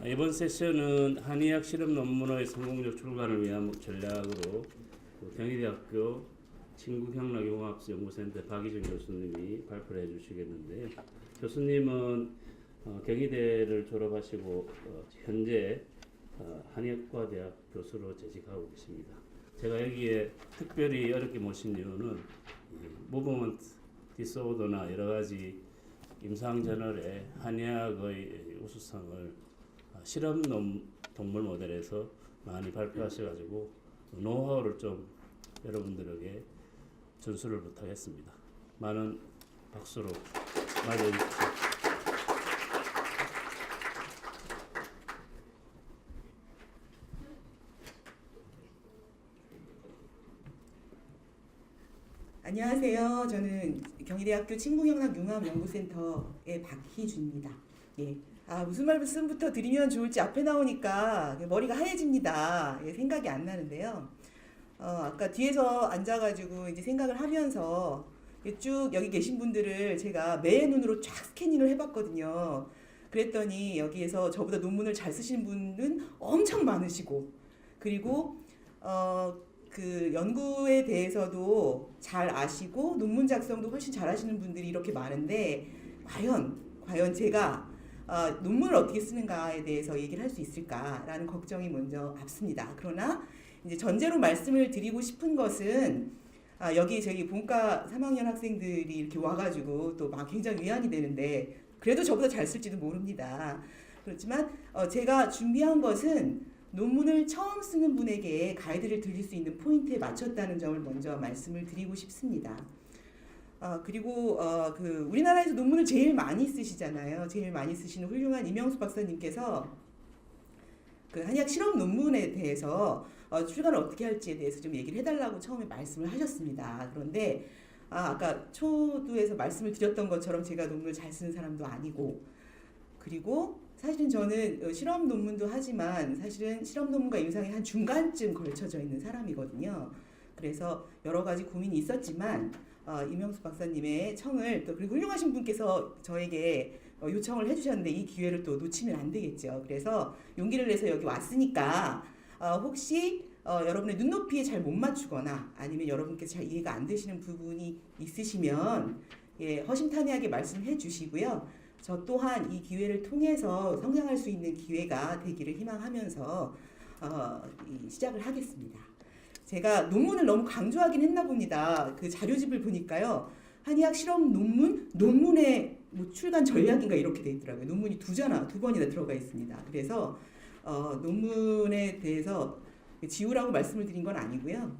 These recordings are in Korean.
이번 세션은 한의학 실험 논문의 성공적 출간을 위한 전략으로 경희대학교 친구경락융합연구센터 박희준 교수님이 발표를 해주시겠는데요. 교수님은 경희대를 졸업하시고 현재 한의학과대학 교수로 재직하고 계십니다. 제가 여기에 특별히 어렵게 모신 이유는 무브먼트 디스오더나 여러 가지 임상 저널의 한의학의 우수성을 실험 동물 모델에서 많이 발표하셔가지고 노하우를 좀 여러분들에게 전수를 부탁했습니다. 많은 박수로 맞아주십시오. 안녕하세요. 저는 경희대학교 친구경락융합연구센터의 박희준입니다. 예. 무슨 말씀부터 드리면 좋을지 앞에 나오니까 머리가 하얘집니다. 예, 생각이 안 나는데요. 아까 뒤에서 앉아가지고 이제 생각을 하면서 쭉 여기 계신 분들을 제가 매 눈으로 쫙 스캐닝을 해봤거든요. 그랬더니 여기에서 저보다 논문을 잘 쓰시는 분은 엄청 많으시고, 그리고 그 연구에 대해서도 잘 아시고 논문 작성도 훨씬 잘 하시는 분들이 이렇게 많은데 과연 제가 논문을 어떻게 쓰는가에 대해서 얘기를 할 수 있을까라는 걱정이 먼저 앞섭니다. 그러나 이제 전제로 말씀을 드리고 싶은 것은 여기 저희 본과 3학년 학생들이 이렇게 와가지고 또 막 굉장히 위안이 되는데 그래도 저보다 잘 쓸지도 모릅니다. 그렇지만 제가 준비한 것은 논문을 처음 쓰는 분에게 가이드를 드릴 수 있는 포인트에 맞췄다는 점을 먼저 말씀을 드리고 싶습니다. 그리고 우리나라에서 논문을 제일 많이 쓰시잖아요. 제일 많이 쓰시는 훌륭한 이명수 박사님께서 그 한의학 실험 논문에 대해서 출간을 어떻게 할지에 대해서 좀 얘기를 해달라고 처음에 말씀을 하셨습니다. 그런데 아까 초두에서 말씀을 드렸던 것처럼 제가 논문을 잘 쓰는 사람도 아니고, 그리고 사실은 저는 실험 논문도 하지만 사실은 실험 논문과 임상이 한 중간쯤 걸쳐져 있는 사람이거든요. 그래서 여러 가지 고민이 있었지만 이명수 박사님의 청을 또 그리고 훌륭하신 분께서 저에게 요청을 해주셨는데 이 기회를 또 놓치면 안 되겠죠. 그래서 용기를 내서 여기 왔으니까 혹시 여러분의 눈높이에 잘 못 맞추거나 아니면 여러분께서 잘 이해가 안 되시는 부분이 있으시면 허심탄회하게 말씀해 주시고요. 저 또한 이 기회를 통해서 성장할 수 있는 기회가 되기를 희망하면서 시작을 하겠습니다. 제가 논문을 너무 강조하긴 했나 봅니다. 그 자료집을 보니까요. 한의학 실험 논문의 뭐 출간 전략인가 이렇게 돼 있더라고요. 논문이 두 번이나 들어가 있습니다. 그래서 논문에 대해서 지우라고 말씀을 드린 건 아니고요.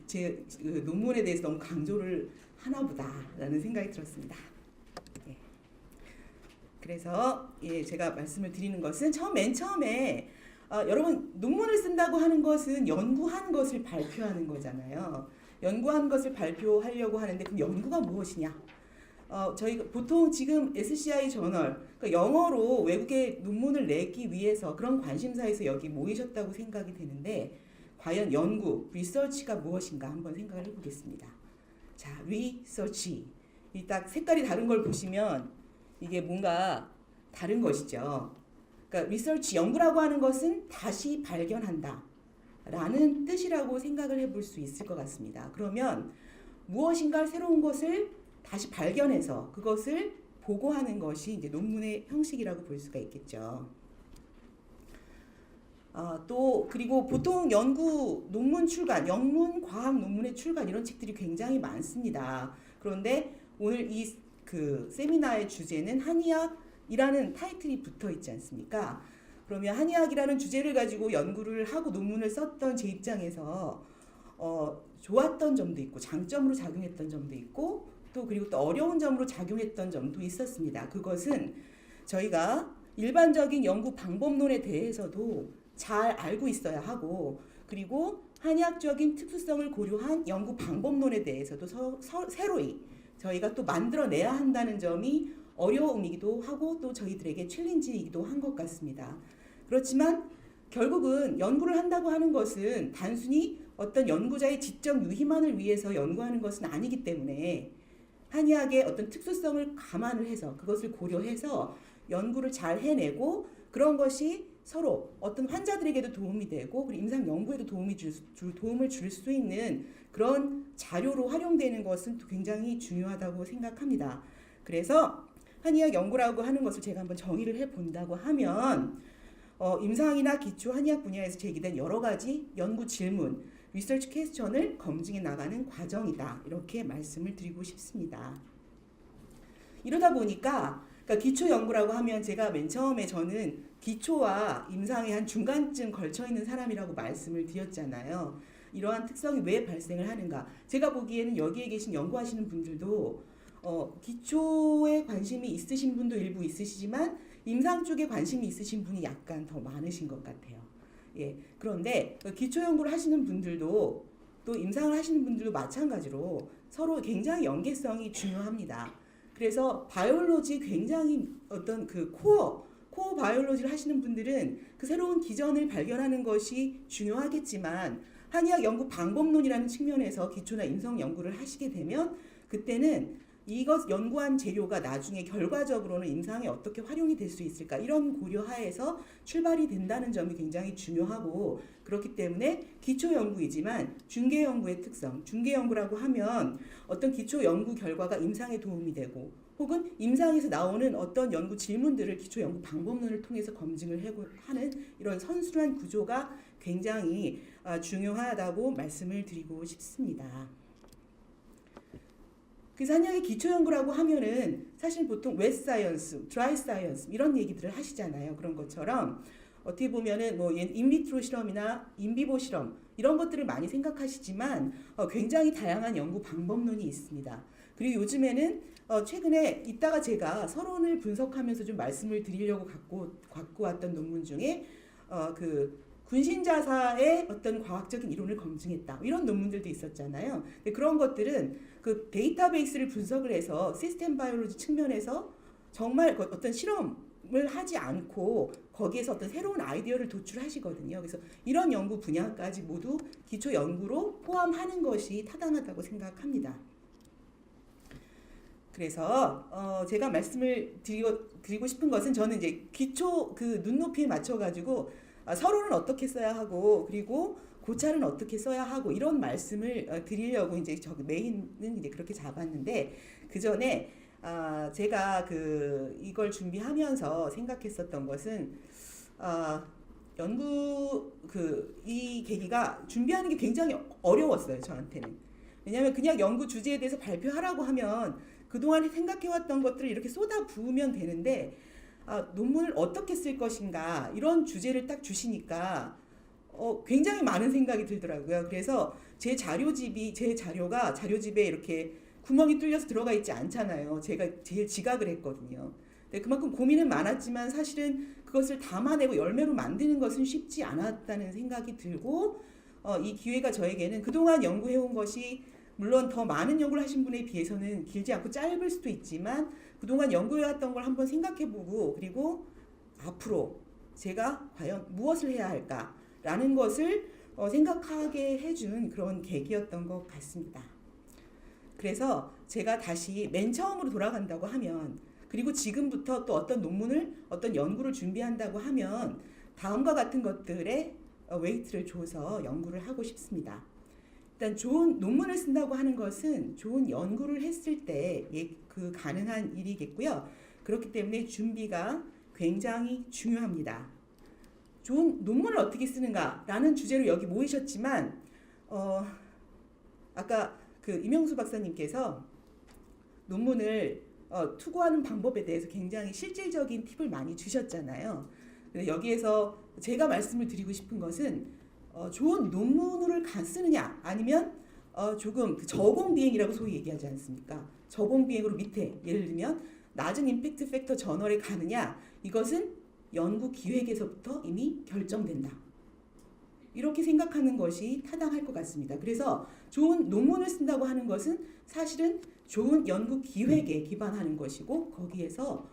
제 논문에 대해서 너무 강조를 하나 보다라는 생각이 들었습니다. 그래서 제가 말씀을 드리는 것은 맨 처음에 여러분 논문을 쓴다고 하는 것은 연구한 것을 발표하는 거잖아요. 연구한 것을 발표하려고 하는데 그럼 연구가 무엇이냐? 저희가 보통 지금 SCI 저널, 그러니까 영어로 외국에 논문을 내기 위해서 그런 관심사에서 여기 모이셨다고 생각이 되는데 과연 연구, 리서치가 무엇인가 한번 생각을 해보겠습니다. 자, 리서치. 이 딱 색깔이 다른 걸 보시면 이게 뭔가 다른 것이죠. 그러니까 리서치, 연구라고 하는 것은 다시 발견한다 라는 뜻이라고 생각을 해볼 수 있을 것 같습니다. 그러면 무엇인가 새로운 것을 다시 발견해서 그것을 보고하는 것이 이제 논문의 형식이라고 볼 수가 있겠죠. 또 그리고 보통 연구 논문 출간, 영문 과학 논문의 출간 이런 책들이 굉장히 많습니다. 그런데 오늘 그 세미나의 주제는 한의학이라는 타이틀이 붙어 있지 않습니까? 그러면 한의학이라는 주제를 가지고 연구를 하고 논문을 썼던 제 입장에서 좋았던 점도 있고 장점으로 작용했던 점도 있고 그리고 또 어려운 점으로 작용했던 점도 있었습니다. 그것은 저희가 일반적인 연구 방법론에 대해서도 잘 알고 있어야 하고, 그리고 한의학적인 특수성을 고려한 연구 방법론에 대해서도 새로이 저희가 또 만들어내야 한다는 점이 어려움이기도 하고 또 저희들에게 챌린지이기도 한 것 같습니다. 그렇지만 결국은 연구를 한다고 하는 것은 단순히 어떤 연구자의 지적 유희만을 위해서 연구하는 것은 아니기 때문에 한의학의 어떤 특수성을 감안을 해서 그것을 고려해서 연구를 잘 해내고 그런 것이 서로 어떤 환자들에게도 도움이 되고 그리고 임상 연구에도 도움을 줄 수 있는 그런 자료로 활용되는 것은 또 굉장히 중요하다고 생각합니다. 그래서 한의학 연구라고 하는 것을 제가 한번 정의를 해본다고 하면 임상이나 기초 한의학 분야에서 제기된 여러 가지 연구 질문, 리서치 퀘스천을 검증해 나가는 과정이다. 이렇게 말씀을 드리고 싶습니다. 이러다 보니까 그러니까 기초 연구라고 하면 제가 맨 처음에 저는 기초와 임상의 한 중간쯤 걸쳐 있는 사람이라고 말씀을 드렸잖아요. 이러한 특성이 왜 발생을 하는가? 제가 보기에는 여기에 계신 연구하시는 분들도 기초에 관심이 있으신 분도 일부 있으시지만 임상 쪽에 관심이 있으신 분이 약간 더 많으신 것 같아요. 예. 그런데 기초 연구를 하시는 분들도 또 임상을 하시는 분들도 마찬가지로 서로 굉장히 연계성이 중요합니다. 그래서 바이올로지 굉장히 어떤 그 코어 바이올로지를 하시는 분들은 그 새로운 기전을 발견하는 것이 중요하겠지만 한의학 연구 방법론이라는 측면에서 기초나 임상 연구를 하시게 되면 그때는 이것 연구한 재료가 나중에 결과적으로는 임상에 어떻게 활용이 될 수 있을까 이런 고려하에서 출발이 된다는 점이 굉장히 중요하고 그렇기 때문에 기초 연구이지만 중개 연구의 특성, 중개 연구라고 하면 어떤 기초 연구 결과가 임상에 도움이 되고 혹은 임상에서 나오는 어떤 연구 질문들을 기초 연구 방법론을 통해서 검증을 하는 이런 선순환 구조가 굉장히 중요하다고 말씀을 드리고 싶습니다. 그래서 한의학의 기초 연구라고 하면은 사실 보통 웨트 사이언스, 드라이 사이언스 이런 얘기들을 하시잖아요. 그런 것처럼 어떻게 보면은 뭐 인비트로 실험이나 인비보 실험 이런 것들을 많이 생각하시지만 굉장히 다양한 연구 방법론이 있습니다. 그리고 요즘에는 최근에 이따가 제가 서론을 분석하면서 좀 말씀을 드리려고 갖고 왔던 논문 중에 그 군신자사의 어떤 과학적인 이론을 검증했다. 이런 논문들도 있었잖아요. 근데 그런 것들은 그 데이터베이스를 분석을 해서 시스템 바이올로지 측면에서 정말 어떤 실험을 하지 않고 거기에서 어떤 새로운 아이디어를 도출하시거든요. 그래서 이런 연구 분야까지 모두 기초 연구로 포함하는 것이 타당하다고 생각합니다. 그래서 제가 말씀을 드리고 싶은 것은 저는 이제 기초 그 눈높이에 맞춰가지고 서론은 어떻게 써야 하고 그리고 고찰은 어떻게 써야 하고 이런 말씀을 드리려고 이제 메인은 이제 그렇게 잡았는데 그 전에 제가 이걸 준비하면서 생각했었던 것은 연구 이 계기가 준비하는 게 굉장히 어려웠어요 저한테는. 왜냐하면 그냥 연구 주제에 대해서 발표하라고 하면 그동안 생각해왔던 것들을 이렇게 쏟아 부으면 되는데 논문을 어떻게 쓸 것인가 이런 주제를 딱 주시니까 굉장히 많은 생각이 들더라고요. 그래서 제 자료가 자료집에 이렇게 구멍이 뚫려서 들어가 있지 않잖아요. 제가 제일 지각을 했거든요. 근데 그만큼 고민은 많았지만 사실은 그것을 담아내고 열매로 만드는 것은 쉽지 않았다는 생각이 들고 이 기회가 저에게는 그동안 연구해온 것이 물론 더 많은 연구를 하신 분에 비해서는 길지 않고 짧을 수도 있지만 그동안 연구해왔던 걸 한번 생각해보고 그리고 앞으로 제가 과연 무엇을 해야 할까라는 것을 생각하게 해준 그런 계기였던 것 같습니다. 그래서 제가 다시 맨 처음으로 돌아간다고 하면 그리고 지금부터 또 어떤 논문을 어떤 연구를 준비한다고 하면 다음과 같은 것들에 웨이트를 줘서 연구를 하고 싶습니다. 일단 좋은 논문을 쓴다고 하는 것은 좋은 연구를 했을 때 그 가능한 일이겠고요. 그렇기 때문에 준비가 굉장히 중요합니다. 좋은 논문을 어떻게 쓰는가라는 주제로 여기 모이셨지만 아까 이명수 박사님께서 논문을 투고하는 방법에 대해서 굉장히 실질적인 팁을 많이 주셨잖아요. 여기에서 제가 말씀을 드리고 싶은 것은 좋은 논문을 쓰느냐 아니면 조금 저공 비행이라고 소위 얘기하지 않습니까? 저공 비행으로 밑에 예를 들면 낮은 임팩트 팩터 저널에 가느냐 이것은 연구 기획에서부터 이미 결정된다. 이렇게 생각하는 것이 타당할 것 같습니다. 그래서 좋은 논문을 쓴다고 하는 것은 사실은 좋은 연구 기획에 기반하는 것이고 거기에서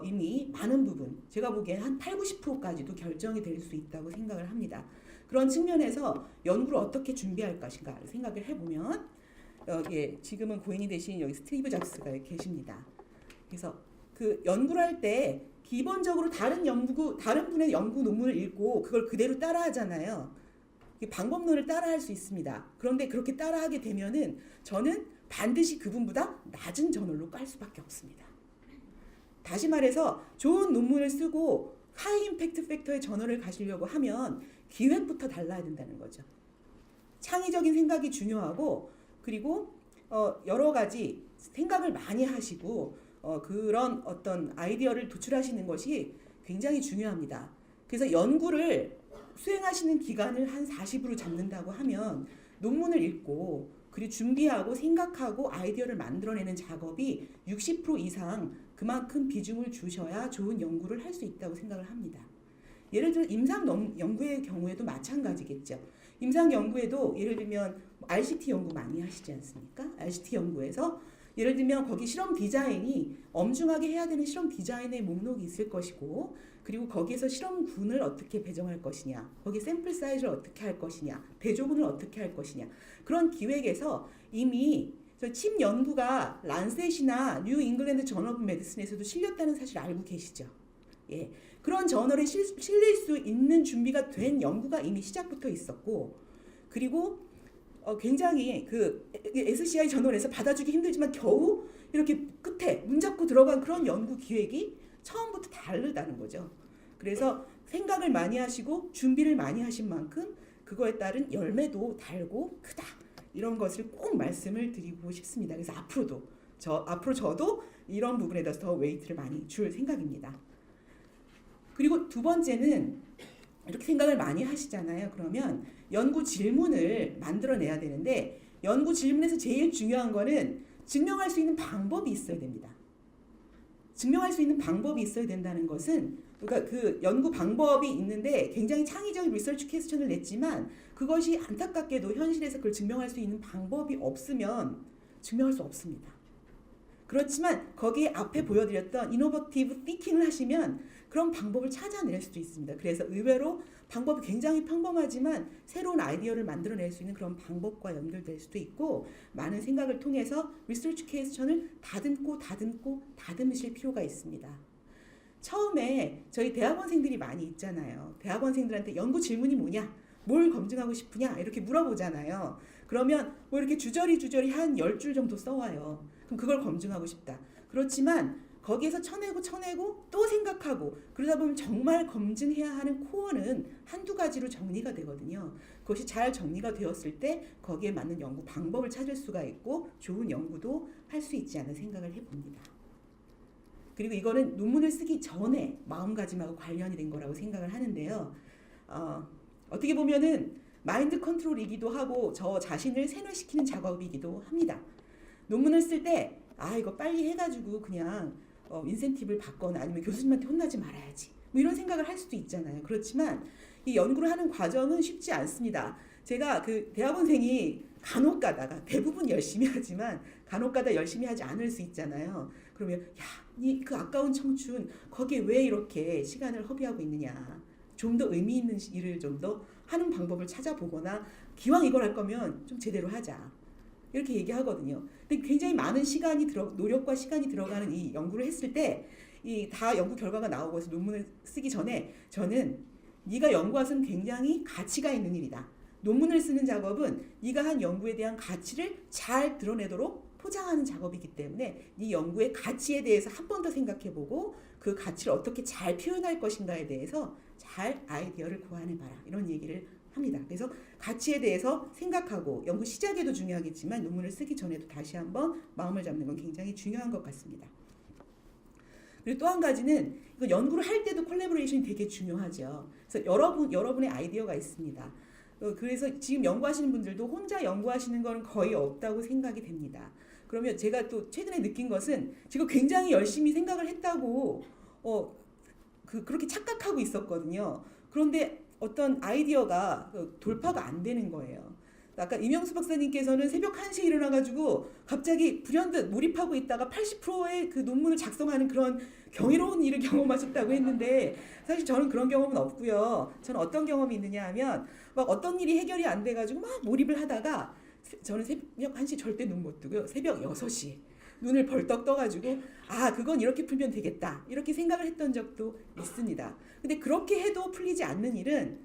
이미 많은 부분 제가 보기엔 한 80~90%까지도 결정이 될 수 있다고 생각을 합니다. 그런 측면에서 연구를 어떻게 준비할 것인가 생각을 해보면 지금은 고인이 되신 여기 스티브 잡스가 계십니다. 그래서 그 연구를 할 때 기본적으로 다른 분의 연구 논문을 읽고 그걸 그대로 따라하잖아요. 방법론을 따라할 수 있습니다. 그런데 그렇게 따라하게 되면은 저는 반드시 그분보다 낮은 저널로 깔 수밖에 없습니다. 다시 말해서 좋은 논문을 쓰고 하이 임팩트 팩터의 저널을 가시려고 하면 기획부터 달라야 된다는 거죠. 창의적인 생각이 중요하고 그리고 여러 가지 생각을 많이 하시고 그런 어떤 아이디어를 도출하시는 것이 굉장히 중요합니다. 그래서 연구를 수행하시는 기간을 한 40으로 잡는다고 하면 논문을 읽고 그리고 준비하고 생각하고 아이디어를 만들어내는 작업이 60% 이상 그만큼 비중을 주셔야 좋은 연구를 할 수 있다고 생각을 합니다. 예를 들어 임상 연구의 경우에도 마찬가지겠죠. 임상 연구에도 예를 들면 RCT 연구 많이 하시지 않습니까? RCT 연구에서 예를 들면 거기 실험 디자인이 엄중하게 해야 되는 실험 디자인의 목록이 있을 것이고 그리고 거기에서 실험군을 어떻게 배정할 것이냐 거기 샘플 사이즈를 어떻게 할 것이냐 대조군을 어떻게 할 것이냐 그런 기획에서 이미 침 연구가 란셋이나 뉴 잉글랜드 저널 오브 메디슨에서도 실렸다는 사실 알고 계시죠? 예, 그런 저널에 실릴 수 있는 준비가 된 연구가 이미 시작부터 있었고 그리고 굉장히 그 SCI 저널에서 받아주기 힘들지만 겨우 이렇게 끝에 문 잡고 들어간 그런 연구 기획이 처음부터 다르다는 거죠. 그래서 생각을 많이 하시고 준비를 많이 하신 만큼 그거에 따른 열매도 달고 크다. 이런 것을 꼭 말씀을 드리고 싶습니다. 그래서 앞으로 저도 이런 부분에 대해서 더 웨이트를 많이 줄 생각입니다. 그리고 두 번째는 이렇게 생각을 많이 하시잖아요. 그러면 연구 질문을 만들어내야 되는데 연구 질문에서 제일 중요한 거는 증명할 수 있는 방법이 있어야 됩니다. 증명할 수 있는 방법이 있어야 된다는 것은 그러니까 그 연구 방법이 있는데 굉장히 창의적인 리서치 퀘스천을 냈지만 그것이 안타깝게도 현실에서 그걸 증명할 수 있는 방법이 없으면 증명할 수 없습니다. 그렇지만 거기에 앞에 보여드렸던 이노버티브 티킹을 하시면 그런 방법을 찾아낼 수도 있습니다. 그래서 의외로 방법이 굉장히 평범하지만 새로운 아이디어를 만들어낼 수 있는 그런 방법과 연결될 수도 있고 많은 생각을 통해서 리서치 퀘스천을 다듬으실 필요가 있습니다. 처음에 저희 대학원생들이 많이 있잖아요. 대학원생들한테 연구 질문이 뭐냐? 뭘 검증하고 싶으냐? 이렇게 물어보잖아요. 그러면 뭐 이렇게 주저리 한 10줄 정도 써와요. 그럼 그걸 검증하고 싶다. 그렇지만 거기에서 쳐내고 또 생각하고 그러다 보면 정말 검증해야 하는 코어는 한두 가지로 정리가 되거든요. 그것이 잘 정리가 되었을 때 거기에 맞는 연구 방법을 찾을 수가 있고 좋은 연구도 할 수 있지 않나 생각을 해봅니다. 그리고 이거는 논문을 쓰기 전에 마음가짐하고 관련이 된 거라고 생각을 하는데요. 어떻게 보면은 마인드 컨트롤이기도 하고 저 자신을 세뇌시키는 작업이기도 합니다. 논문을 쓸 때 이거 빨리 해가지고 그냥 인센티브를 받거나 아니면 교수님한테 혼나지 말아야지 뭐 이런 생각을 할 수도 있잖아요. 그렇지만 이 연구를 하는 과정은 쉽지 않습니다. 제가 그 대학원생이 간혹 가다가 대부분 열심히 하지만 간혹 가다 열심히 하지 않을 수 있잖아요. 그러면 니 그 아까운 청춘 거기에 왜 이렇게 시간을 허비하고 있느냐. 좀 더 의미 있는 일을 좀 더 하는 방법을 찾아보거나 기왕 이걸 할 거면 좀 제대로 하자. 이렇게 얘기하거든요. 근데 굉장히 많은 노력과 시간이 들어가는 이 연구를 했을 때 이 다 연구 결과가 나오고 논문을 쓰기 전에 저는 네가 연구한 것은 굉장히 가치가 있는 일이다. 논문을 쓰는 작업은 네가 한 연구에 대한 가치를 잘 드러내도록 포장하는 작업이기 때문에 네 연구의 가치에 대해서 한 번 더 생각해보고 그 가치를 어떻게 잘 표현할 것인가에 대해서 잘 아이디어를 고안해봐라. 이런 얘기를 합니다. 그래서 가치에 대해서 생각하고 연구 시작에도 중요하겠지만 논문을 쓰기 전에도 다시 한번 마음을 잡는 건 굉장히 중요한 것 같습니다. 그리고 또 한 가지는 이거 연구를 할 때도 콜라보레이션이 되게 중요하죠. 그래서 여러분의 아이디어가 있습니다. 그래서 지금 연구하시는 분들도 혼자 연구하시는 건 거의 없다고 생각이 됩니다. 그러면 제가 또 최근에 느낀 것은 제가 굉장히 열심히 생각을 했다고 그렇게 착각하고 있었거든요. 그런데 어떤 아이디어가 돌파가 안 되는 거예요. 아까 이명수 박사님께서는 새벽 1시에 일어나가지고 갑자기 불현듯 몰입하고 있다가 80%의 그 논문을 작성하는 그런 경이로운 일을 경험하셨다고 했는데 사실 저는 그런 경험은 없고요. 저는 어떤 경험이 있느냐 하면 막 어떤 일이 해결이 안 돼가지고 막 몰입을 하다가 저는 새벽 1시 절대 눈 못 뜨고요. 새벽 6시 눈을 벌떡 떠가지고 아 그건 이렇게 풀면 되겠다 이렇게 생각을 했던 적도 있습니다. 근데 그렇게 해도 풀리지 않는 일은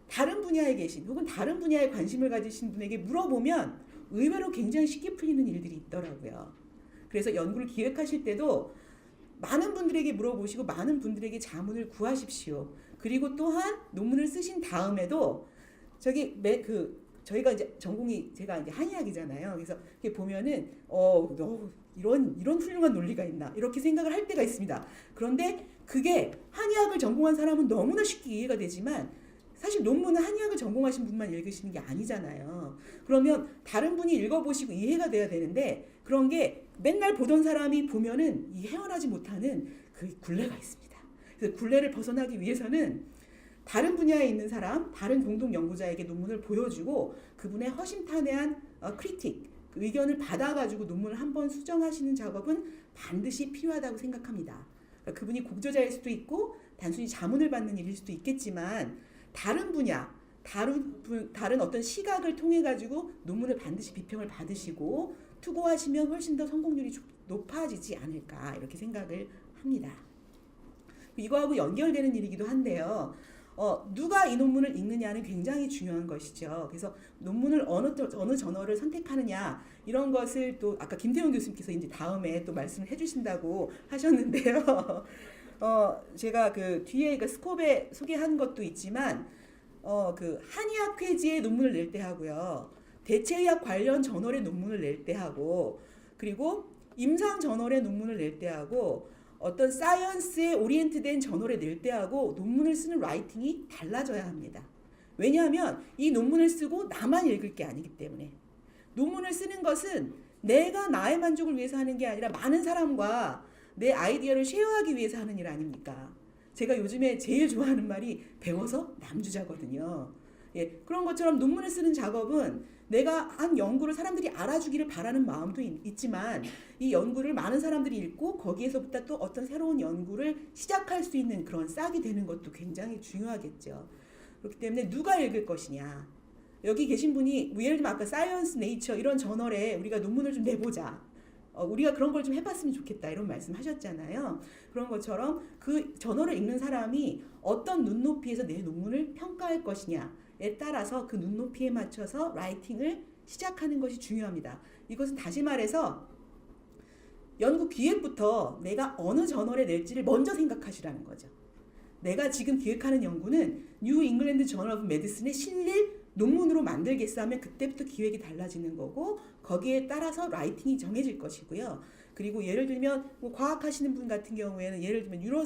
다른 분야에 계신 혹은 다른 분야에 관심을 가지신 분에게 물어보면 의외로 굉장히 쉽게 풀리는 일들이 있더라고요. 그래서 연구를 기획하실 때도 많은 분들에게 물어보시고 많은 분들에게 자문을 구하십시오. 그리고 또한 논문을 쓰신 다음에도 저희가 이제 전공이 제가 이제 한의학이잖아요. 그래서 이렇게 보면은 너 이런 훌륭한 논리가 있나 이렇게 생각을 할 때가 있습니다. 그런데 그게 한의학을 전공한 사람은 너무나 쉽게 이해가 되지만 사실 논문은 한의학을 전공하신 분만 읽으시는 게 아니잖아요. 그러면 다른 분이 읽어보시고 이해가 돼야 되는데 그런 게 맨날 보던 사람이 보면은 이 헤어나지 못하는 그 굴레가 있습니다. 그래서 굴레를 벗어나기 위해서는 다른 분야에 있는 사람, 다른 공동 연구자에게 논문을 보여주고 그분의 허심탄회한 크리틱, 그 의견을 받아가지고 논문을 한번 수정하시는 작업은 반드시 필요하다고 생각합니다. 그러니까 그분이 공저자일 수도 있고 단순히 자문을 받는 일일 수도 있겠지만 다른 분야, 다른 어떤 시각을 통해 가지고 논문을 반드시 비평을 받으시고 투고하시면 훨씬 더 성공률이 높아지지 않을까 이렇게 생각을 합니다. 이거하고 연결되는 일이기도 한데요. 누가 이 논문을 읽느냐는 굉장히 중요한 것이죠. 그래서 논문을 어느 저널을 선택하느냐 이런 것을 또 아까 김태훈 교수님께서 이제 다음에 또 말씀을 해주신다고 하셨는데요. 제가 그 뒤에 그 스콥에 소개한 것도 있지만 그 한의학 회지의 논문을 낼 때 하고요. 대체의학 관련 저널의 논문을 낼 때 하고 그리고 임상 저널의 논문을 낼 때 하고 어떤 사이언스에 오리엔트된 저널에 낼 때 하고 논문을 쓰는 라이팅이 달라져야 합니다. 왜냐하면 이 논문을 쓰고 나만 읽을 게 아니기 때문에 논문을 쓰는 것은 내가 나의 만족을 위해서 하는 게 아니라 많은 사람과 내 아이디어를 쉐어하기 위해서 하는 일 아닙니까? 제가 요즘에 제일 좋아하는 말이 배워서 남주자거든요. 예, 그런 것처럼 논문을 쓰는 작업은 내가 한 연구를 사람들이 알아주기를 바라는 마음도 있지만 이 연구를 많은 사람들이 읽고 거기에서부터 또 어떤 새로운 연구를 시작할 수 있는 그런 싹이 되는 것도 굉장히 중요하겠죠. 그렇기 때문에 누가 읽을 것이냐. 여기 계신 분이 예를 들면 아까 사이언스, 네이처 이런 저널에 우리가 논문을 좀 내보자. 우리가 그런 걸 좀 해봤으면 좋겠다 이런 말씀 하셨잖아요. 그런 것처럼 그 저널을 읽는 사람이 어떤 눈높이에서 내 논문을 평가할 것이냐에 따라서 그 눈높이에 맞춰서 라이팅을 시작하는 것이 중요합니다. 이것은 다시 말해서 연구 기획부터 내가 어느 저널에 낼지를 먼저 생각하시라는 거죠. 내가 지금 기획하는 연구는 뉴 잉글랜드 저널 오브 메디슨에 실릴 논문으로 만들겠어 하면 그때부터 기획이 달라지는 거고 거기에 따라서 라이팅이 정해질 것이고요. 그리고 예를 들면 뭐 과학하시는 분 같은 경우에는 예를 들면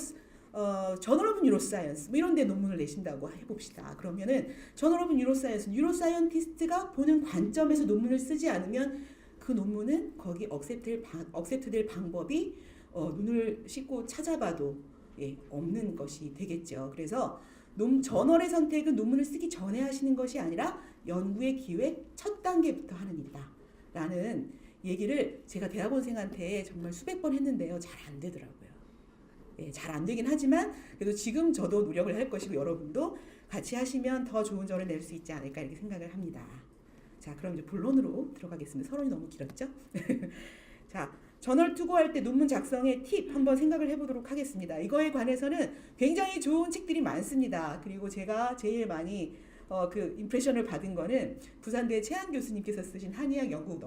저널 오브 뉴로사이언스 뭐 이런 데 논문을 내신다고 해봅시다. 그러면은 저널 오브 뉴로사이언스 뉴로사이언티스트가 보는 관점에서 논문을 쓰지 않으면 그 논문은 거기 억셉트될 방법이 눈을 씻고 찾아봐도 없는 것이 되겠죠. 그래서 저널의 선택은 논문을 쓰기 전에 하시는 것이 아니라 연구의 기획 첫 단계부터 하는 일이다 라는 얘기를 제가 대학원생한테 정말 수백 번 했는데요. 잘 안 되더라고요. 잘 안 되긴 하지만 그래도 지금 저도 노력을 할 것이고 여러분도 같이 하시면 더 좋은 저를 낼 수 있지 않을까 이렇게 생각을 합니다. 자, 그럼 이제 본론으로 들어가겠습니다. 서론이 너무 길었죠? 자, 저널 투고할 때 논문 작성의 팁 한번 생각을 해보도록 하겠습니다. 이거에 관해서는 굉장히 좋은 책들이 많습니다. 그리고 제가 제일 많이 그 임프레션을 받은 거는 부산대 최한 교수님께서 쓰신 한의학 연구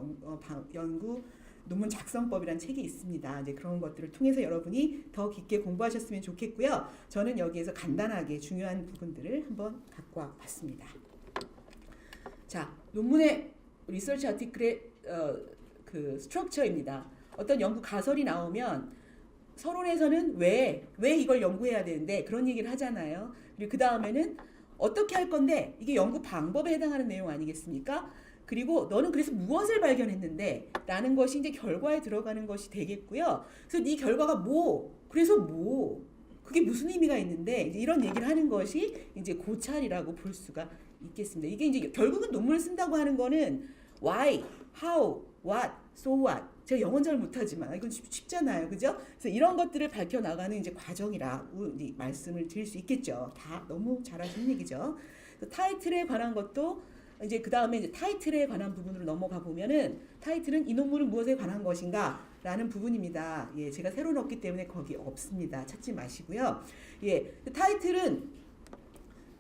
논문 작성법이라는 책이 있습니다. 이제 그런 것들을 통해서 여러분이 더 깊게 공부하셨으면 좋겠고요. 저는 여기에서 간단하게 중요한 부분들을 한번 갖고 와봤습니다. 자, 논문의 리서치 아티클의 그 스트럭처입니다. 어떤 연구 가설이 나오면 서론에서는 왜 이걸 연구해야 되는데 그런 얘기를 하잖아요. 그리고 그 다음에는 어떻게 할 건데 이게 연구 방법에 해당하는 내용 아니겠습니까? 그리고 너는 그래서 무엇을 발견했는데 라는 것이 이제 결과에 들어가는 것이 되겠고요. 그래서 네 결과가 그래서 그게 무슨 의미가 있는데 이제 이런 얘기를 하는 것이 이제 고찰이라고 볼 수가 있겠습니다. 이게 이제 결국은 논문을 쓴다고 하는 거는 why, how, what, so what. 제가 영어는 잘 못하지만 이건 쉽잖아요, 그죠? 그래서 이런 것들을 밝혀 나가는 이제 과정이라고 말씀을 드릴 수 있겠죠. 다 너무 잘하시는 얘기죠. 타이틀에 관한 것도 이제 그 다음에 이제 타이틀에 관한 부분으로 넘어가 보면은 타이틀은 이 논문은 무엇에 관한 것인가 라는 부분입니다. 예, 제가 새로 넣었기 때문에 거기 없습니다. 찾지 마시고요. 예, 타이틀은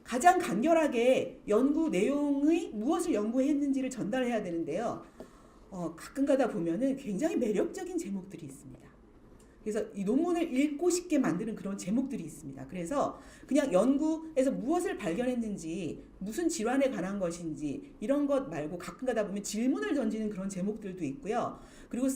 가장 간결하게 연구 내용의 무엇을 연구했는지를 전달해야 되는데요. 가끔 가다 보면은 굉장히 매력적인 제목들이 있습니다. 그래서 이 논문을 읽고 싶게 만드는 그런 제목들이 있습니다. 그래서 그냥 연구에서 무엇을 발견했는지, 무슨 질환에 관한 것인지 이런 것 말고 가끔 가다 보면 질문을 던지는 그런 제목들도 있고요. 그리고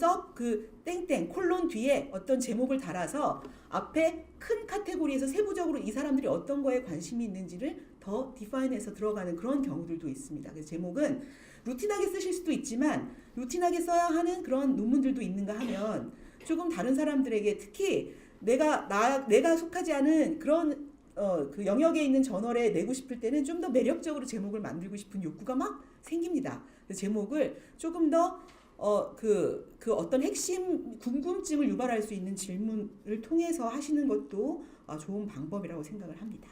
땡땡 콜론 뒤에 어떤 제목을 달아서 앞에 큰 카테고리에서 세부적으로 이 사람들이 어떤 거에 관심이 있는지를 더 디파인해서 들어가는 그런 경우들도 있습니다. 그래서 제목은 루틴하게 쓰실 수도 있지만 루틴하게 써야 하는 그런 논문들도 있는가 하면 조금 다른 사람들에게 특히 내가 속하지 않은 그런 그 영역에 있는 저널에 내고 싶을 때는 좀 더 매력적으로 제목을 만들고 싶은 욕구가 막 생깁니다. 그래서 제목을 조금 더 그 어떤 핵심 궁금증을 유발할 수 있는 질문을 통해서 하시는 것도 좋은 방법이라고 생각을 합니다.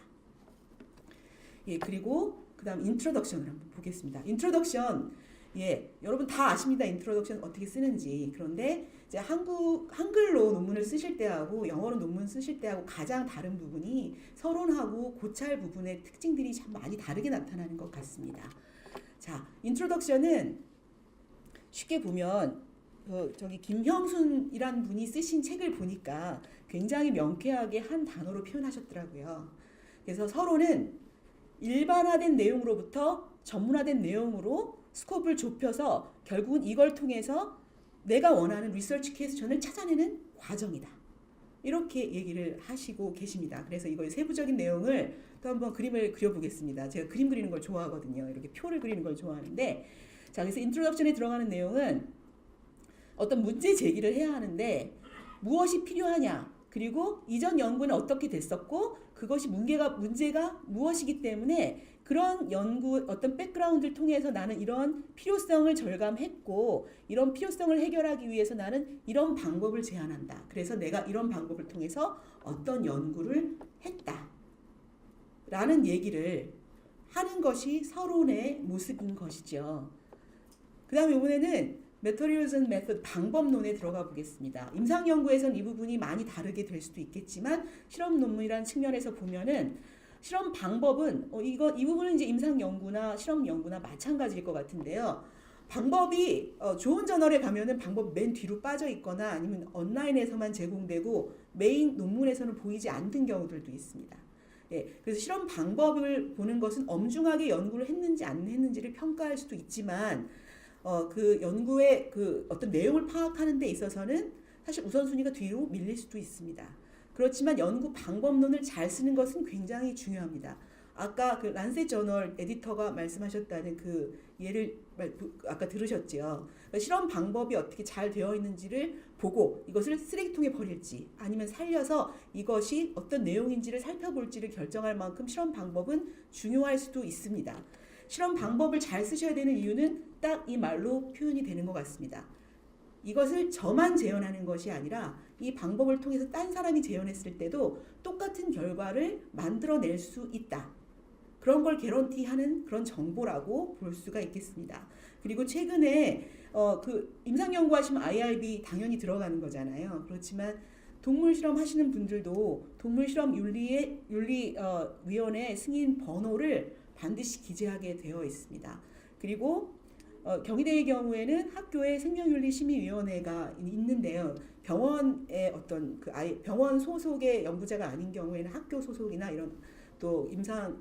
예, 그리고 그다음 인트로덕션을 한번 보겠습니다. 인트로덕션, 예, 여러분 다 아십니다. 인트로덕션 어떻게 쓰는지. 그런데 이제 한글로 논문을 쓰실 때하고 영어로 논문 쓰실 때하고 가장 다른 부분이 서론하고 고찰 부분의 특징들이 참 많이 다르게 나타나는 것 같습니다. 자, 인트로덕션은 쉽게 보면 저기 김형순이란 분이 쓰신 책을 보니까 굉장히 명쾌하게 한 단어로 표현하셨더라고요. 그래서 서론은 일반화된 내용으로부터 전문화된 내용으로 스코프를 좁혀서 결국은 이걸 통해서 내가 원하는 리서치 퀘스천을 찾아내는 과정이다. 이렇게 얘기를 하시고 계십니다. 그래서 이거의 세부적인 내용을 또 한번 그림을 그려보겠습니다. 제가 그림 그리는 걸 좋아하거든요. 이렇게 표를 그리는 걸 좋아하는데, 자, 그래서 인트로덕션에 들어가는 내용은 어떤 문제 제기를 해야 하는데 무엇이 필요하냐, 그리고 이전 연구는 어떻게 됐었고 그것이 문제가 무엇이기 때문에 그런 연구 어떤 백그라운드를 통해서 나는 이런 필요성을 절감했고 이런 필요성을 해결하기 위해서 나는 이런 방법을 제안한다. 그래서 내가 이런 방법을 통해서 어떤 연구를 했다. 라는 얘기를 하는 것이 서론의 모습인 것이죠. 그 다음에 이번에는 Materials and Method, 방법론에 들어가 보겠습니다. 임상연구에서는 이 부분이 많이 다르게 될 수도 있겠지만 실험 논문이라는 측면에서 보면은 실험 방법은 이 부분은 이제 임상연구나 실험연구나 마찬가지일 것 같은데요. 방법이 좋은 저널에 가면은 방법 맨 뒤로 빠져 있거나 아니면 온라인에서만 제공되고 메인 논문에서는 보이지 않는 경우들도 있습니다. 예, 그래서 실험 방법을 보는 것은 엄중하게 연구를 했는지 안 했는지를 평가할 수도 있지만 그 연구의 그 어떤 내용을 파악하는 데 있어서는 사실 우선순위가 뒤로 밀릴 수도 있습니다. 그렇지만 연구 방법론을 잘 쓰는 것은 굉장히 중요합니다. 아까 그 란셋 저널 에디터가 말씀하셨다는 그 예를 아까 들으셨죠. 그러니까 실험 방법이 어떻게 잘 되어 있는지를 보고 이것을 쓰레기통에 버릴지 아니면 살려서 이것이 어떤 내용인지를 살펴볼지를 결정할 만큼 실험 방법은 중요할 수도 있습니다. 실험 방법을 잘 쓰셔야 되는 이유는 딱 이 말로 표현이 되는 것 같습니다. 이것을 저만 재현하는 것이 아니라 이 방법을 통해서 딴 사람이 재현했을 때도 똑같은 결과를 만들어낼 수 있다. 그런 걸 개런티하는 그런 정보라고 볼 수가 있겠습니다. 그리고 최근에 그 임상 연구하시면 IRB 당연히 들어가는 거잖아요. 그렇지만 동물 실험 하시는 분들도 동물 실험 윤리위원회 승인 번호를 반드시 기재하게 되어 있습니다. 그리고 경희대의 경우에는 학교에 생명윤리심의위원회가 있는데요. 병원의 어떤 병원 소속의 연구자가 아닌 경우에는 학교 소속이나 이런 또 임상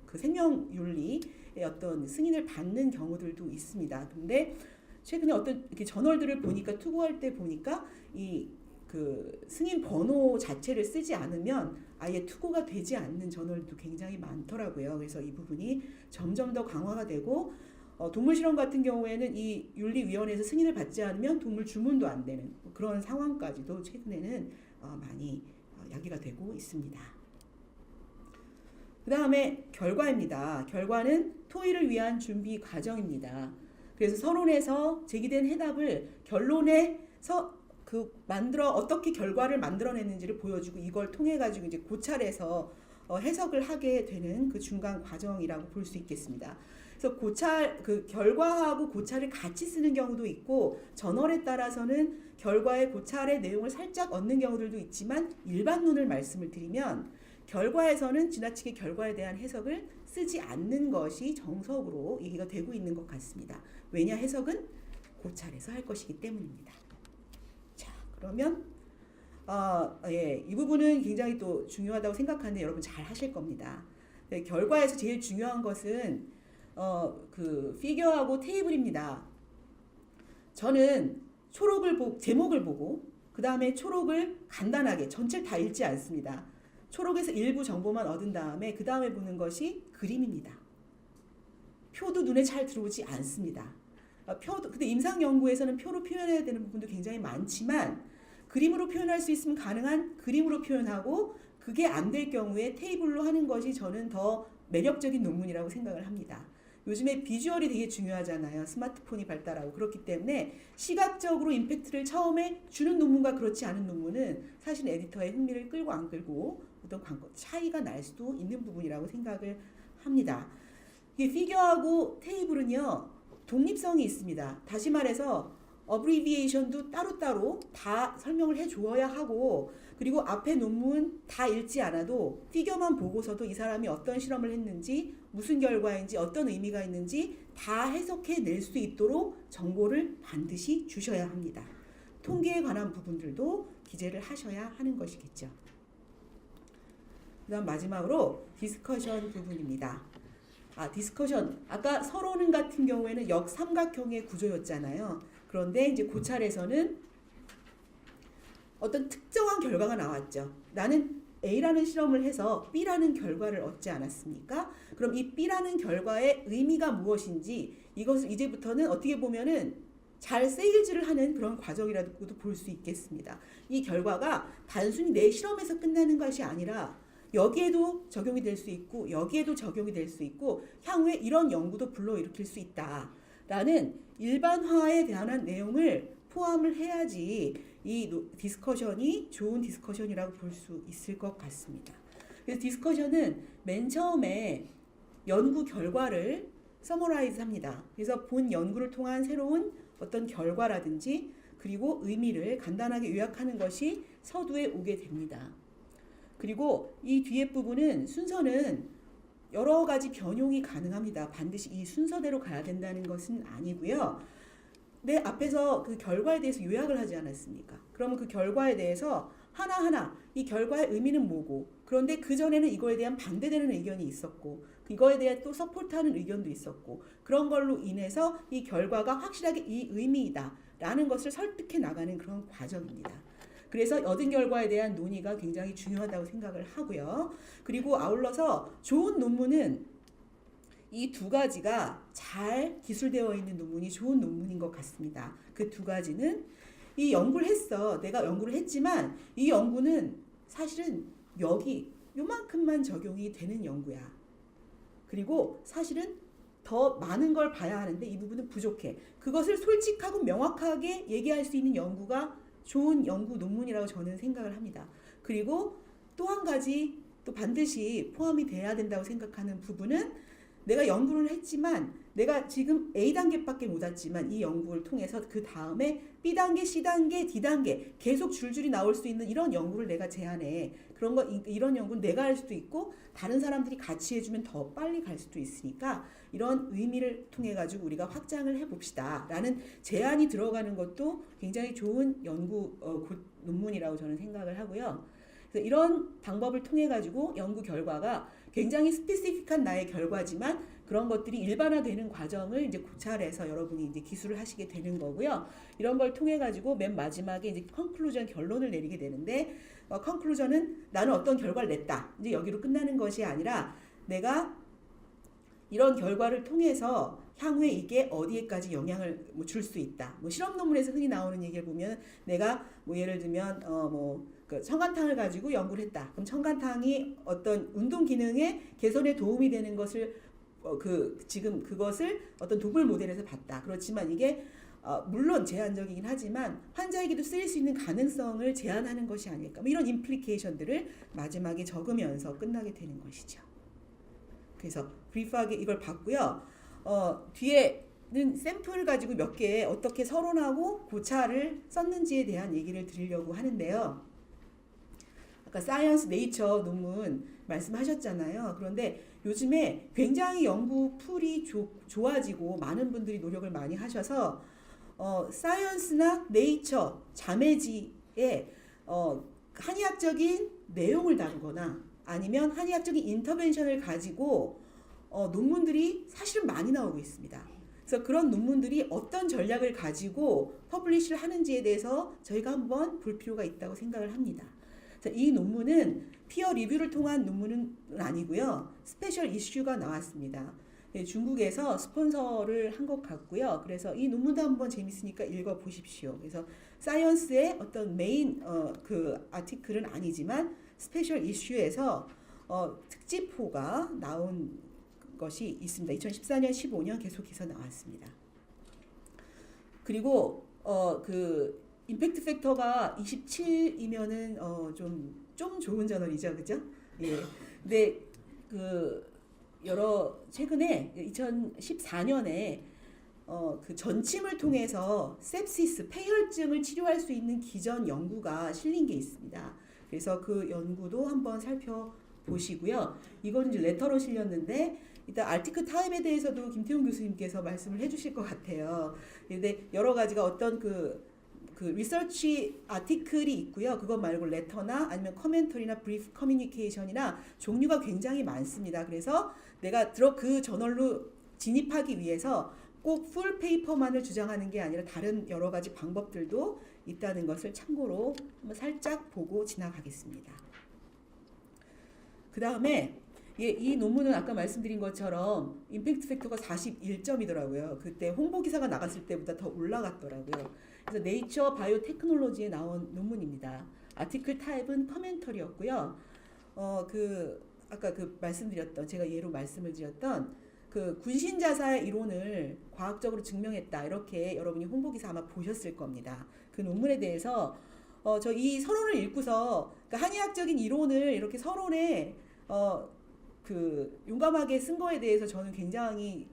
그 생명윤리의 어떤 승인을 받는 경우들도 있습니다. 근데 최근에 어떤 이렇게 저널들을 보니까 투고할 때 보니까 이 그 승인 번호 자체를 쓰지 않으면 아예 투고가 되지 않는 저널도 굉장히 많더라고요. 그래서 이 부분이 점점 더 강화가 되고 동물 실험 같은 경우에는 이 윤리위원회에서 승인을 받지 않으면 동물 주문도 안 되는 그런 상황까지도 최근에는 많이 야기가 되고 있습니다. 그 다음에 결과입니다. 결과는 토의를 위한 준비 과정입니다. 그래서 서론에서 제기된 해답을 결론에서 어떻게 결과를 만들어냈는지를 보여주고 이걸 통해 가지고 이제 고찰해서 해석을 하게 되는 그 중간 과정이라고 볼 수 있겠습니다. 그래서 고찰 그 결과하고 고찰을 같이 쓰는 경우도 있고 저널에 따라서는 결과의 고찰의 내용을 살짝 얻는 경우들도 있지만 일반론을 말씀을 드리면 결과에서는 지나치게 결과에 대한 해석을 쓰지 않는 것이 정석으로 얘기가 되고 있는 것 같습니다. 왜냐 해석은 고찰에서 할 것이기 때문입니다. 자, 그러면 이 부분은 굉장히 또 중요하다고 생각하는데 여러분 잘 하실 겁니다. 네, 결과에서 제일 중요한 것은 그 피겨하고 테이블입니다. 저는 제목을 보고 그 다음에 초록을 간단하게 전체를 다 읽지 않습니다. 초록에서 일부 정보만 얻은 다음에 그 다음에 보는 것이 그림입니다. 표도 눈에 잘 들어오지 않습니다. 근데 임상 연구에서는 표로 표현해야 되는 부분도 굉장히 많지만 그림으로 표현할 수 있으면 가능한 그림으로 표현하고 그게 안 될 경우에 테이블로 하는 것이 저는 더 매력적인 논문이라고 생각을 합니다. 요즘에 비주얼이 되게 중요하잖아요. 스마트폰이 발달하고 그렇기 때문에 시각적으로 임팩트를 처음에 주는 논문과 그렇지 않은 논문은 사실 에디터의 흥미를 끌고 안 끌고 어떤 차이가 날 수도 있는 부분이라고 생각을 합니다. 이 피겨하고 테이블은요. 독립성이 있습니다. 다시 말해서 어브리비에이션도 따로따로 다 설명을 해주어야 하고 그리고 앞에 논문 다 읽지 않아도 피겨만 보고서도 이 사람이 어떤 실험을 했는지 무슨 결과인지 어떤 의미가 있는지 다 해석해 낼 수 있도록 정보를 반드시 주셔야 합니다. 통계에 관한 부분들도 기재를 하셔야 하는 것이겠죠. 그 다음 마지막으로 디스커션 부분입니다. 디스커션. 아까 서론은 같은 경우에는 역삼각형의 구조였잖아요. 그런데 이제 고찰에서는 어떤 특정한 결과가 나왔죠. 나는 A라는 실험을 해서 B라는 결과를 얻지 않았습니까? 그럼 이 B라는 결과의 의미가 무엇인지 이것을 이제부터는 어떻게 보면은 잘 세일즈를 하는 그런 과정이라고도 볼 수 있겠습니다. 이 결과가 단순히 내 실험에서 끝나는 것이 아니라 여기에도 적용이 될 수 있고 여기에도 적용이 될 수 있고 향후에 이런 연구도 불러일으킬 수 있다라는 일반화에 대한 내용을 포함을 해야지 이 디스커션이 좋은 디스커션이라고 볼 수 있을 것 같습니다. 그래서 디스커션은 맨 처음에 연구 결과를 서머라이즈 합니다. 그래서 본 연구를 통한 새로운 어떤 결과라든지 그리고 의미를 간단하게 요약하는 것이 서두에 오게 됩니다. 그리고 이 뒤에 부분은 순서는 여러 가지 변용이 가능합니다. 반드시 이 순서대로 가야 된다는 것은 아니고요. 내 앞에서 그 결과에 대해서 요약을 하지 않았습니까? 그러면 그 결과에 대해서 하나하나 이 결과의 의미는 뭐고 그런데 그전에는 이거에 대한 반대되는 의견이 있었고 이거에 대해 또 서포트하는 의견도 있었고 그런 걸로 인해서 이 결과가 확실하게 이 의미이다 라는 것을 설득해 나가는 그런 과정입니다. 그래서 얻은 결과에 대한 논의가 굉장히 중요하다고 생각을 하고요. 그리고 아울러서 좋은 논문은 이 두 가지가 잘 기술되어 있는 논문이 좋은 논문인 것 같습니다. 그 두 가지는 이 연구를 했어. 내가 연구를 했지만 이 연구는 사실은 여기 요만큼만 적용이 되는 연구야. 그리고 사실은 더 많은 걸 봐야 하는데 이 부분은 부족해. 그것을 솔직하고 명확하게 얘기할 수 있는 연구가 좋은 연구 논문이라고 저는 생각을 합니다. 그리고 또 한 가지 또 반드시 포함이 돼야 된다고 생각하는 부분은 내가 연구를 했지만 내가 지금 A단계밖에 못 왔지만 이 연구를 통해서 그 다음에 B단계, C단계, D단계 계속 줄줄이 나올 수 있는 이런 연구를 내가 제안해. 이런 연구는 내가 할 수도 있고 다른 사람들이 같이 해주면 더 빨리 갈 수도 있으니까 이런 의미를 통해 가지고 우리가 확장을 해봅시다 라는 제안이 들어가는 것도 굉장히 좋은 연구 논문이라고 저는 생각을 하고요. 그래서 이런 방법을 통해 가지고 연구 결과가 굉장히 스페시픽한 나의 결과지만 그런 것들이 일반화되는 과정을 이제 고찰해서 여러분이 이제 기술을 하시게 되는 거고요. 이런 걸 통해 가지고 맨 마지막에 이제 컨클루전 결론을 내리게 되는데 컨클루전은 나는 어떤 결과를 냈다. 이제 여기로 끝나는 것이 아니라 내가 이런 결과를 통해서 향후에 이게 어디에까지 영향을 줄 수 있다. 실험 논문에서 흔히 나오는 얘기를 보면 내가 예를 들면 그 청간탕을 가지고 연구를 했다. 그럼 청간탕이 어떤 운동 기능의 개선에 도움이 되는 것을 지금 그것을 어떤 동물 모델에서 봤다. 그렇지만 이게 물론 제한적이긴 하지만 환자에게도 쓰일 수 있는 가능성을 제한하는 것이 아닐까. 이런 임플리케이션들을 마지막에 적으면서 끝나게 되는 것이죠. 그래서 브리프하게 이걸 봤고요. 뒤에는 샘플 가지고 몇 개 어떻게 서론하고 고차를 썼는지에 대한 얘기를 드리려고 하는데요. 아까 사이언스 네이처 논문 말씀하셨잖아요. 그런데 요즘에 굉장히 연구 풀이 좋아지고 많은 분들이 노력을 많이 하셔서 사이언스나 네이처 자매지에 한의학적인 내용을 다루거나 아니면 한의학적인 인터벤션을 가지고 논문들이 사실은 많이 나오고 있습니다. 그래서 그런 논문들이 어떤 전략을 가지고 퍼블리시를 하는지에 대해서 저희가 한번 볼 필요가 있다고 생각을 합니다. 그래서 이 논문은 피어 리뷰를 통한 논문은 아니고요. 스페셜 이슈가 나왔습니다. 중국에서 스폰서를 한 것 같고요. 그래서 이 논문도 한번 재밌으니까 읽어 보십시오. 그래서 사이언스의 어떤 메인 그 아티클은 아니지만 스페셜 이슈에서 특집호가 나온 것이 있습니다. 2014년, 15년 계속해서 나왔습니다. 그리고 그 임팩트 팩터가 27이면은 좀 좋은 저널이죠, 그죠? 예. 근데 그 최근에 2014년에 그 전침을 통해서 sepsis 폐혈증을 치료할 수 있는 기전 연구가 실린 게 있습니다. 그래서 그 연구도 한번 살펴보시고요. 이건 이제 레터로 실렸는데 일단 아티클 타입에 대해서도 김태훈 교수님께서 말씀을 해주실 것 같아요. 근데 여러 가지가 어떤 그 리서치 아티클이 있고요. 그것 말고 레터나 아니면 커멘터리나 브리프 커뮤니케이션이나 종류가 굉장히 많습니다. 그래서 내가 그 저널로 진입하기 위해서 꼭 풀 페이퍼만을 주장하는 게 아니라 다른 여러 가지 방법들도 있다는 것을 참고로 한번 살짝 보고 지나가겠습니다. 그 다음에 이 논문은 아까 말씀드린 것처럼 임팩트 팩터가 41점이더라고요. 그때 홍보 기사가 나갔을 때보다 더 올라갔더라고요. 그래서 네이처 바이오 테크놀로지에 나온 논문입니다. 아티클 타입은 커멘터리였고요. 아까 말씀드렸던 제가 예로 말씀을 드렸던 그 군신 자사의 이론을 과학적으로 증명했다. 이렇게 여러분이 홍보 기사 아마 보셨을 겁니다. 그 논문에 대해서 저 이 서론을 읽고서 그러니까 한의학적인 이론을 이렇게 서론에 용감하게 쓴 거에 대해서 저는 굉장히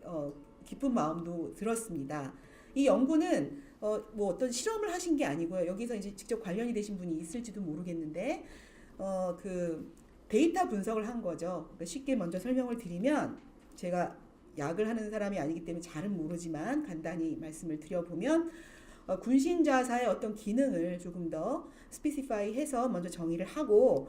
기쁜 마음도 들었습니다. 이 연구는 뭐 어떤 실험을 하신 게 아니고요. 여기서 이제 직접 관련이 되신 분이 있을지도 모르겠는데 그 데이터 분석을 한 거죠. 그러니까 쉽게 먼저 설명을 드리면 제가 약을 하는 사람이 아니기 때문에 잘은 모르지만 간단히 말씀을 드려보면 군신자사의 어떤 기능을 조금 더 스페시파이해서 먼저 정의를 하고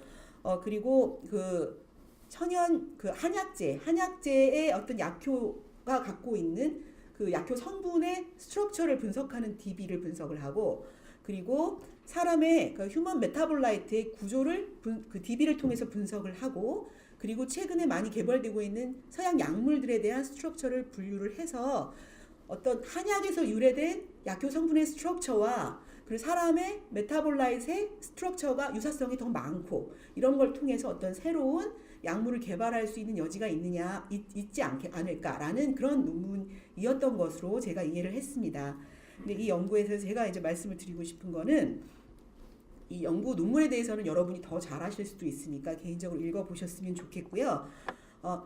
그리고 그 천연 그 한약재의 어떤 약효가 갖고 있는 그 약효 성분의 스트럭처를 분석하는 DB를 분석을 하고 그리고 사람의 그 휴먼 메타볼라이트의 구조를 그 DB를 통해서 분석을 하고 그리고 최근에 많이 개발되고 있는 서양 약물들에 대한 스트럭처를 분류를 해서 어떤 한약에서 유래된 약효 성분의 스트럭처와 그리고 사람의 메타볼라이트의 스트럭처가 유사성이 더 많고 이런 걸 통해서 어떤 새로운 약물을 개발할 수 있는 여지가 있지 않을까라는 그런 논문이었던 것으로 제가 이해를 했습니다. 근데 이 연구에서 제가 이제 말씀을 드리고 싶은 거는 이 연구 논문에 대해서는 여러분이 더 잘 아실 수도 있으니까 개인적으로 읽어보셨으면 좋겠고요.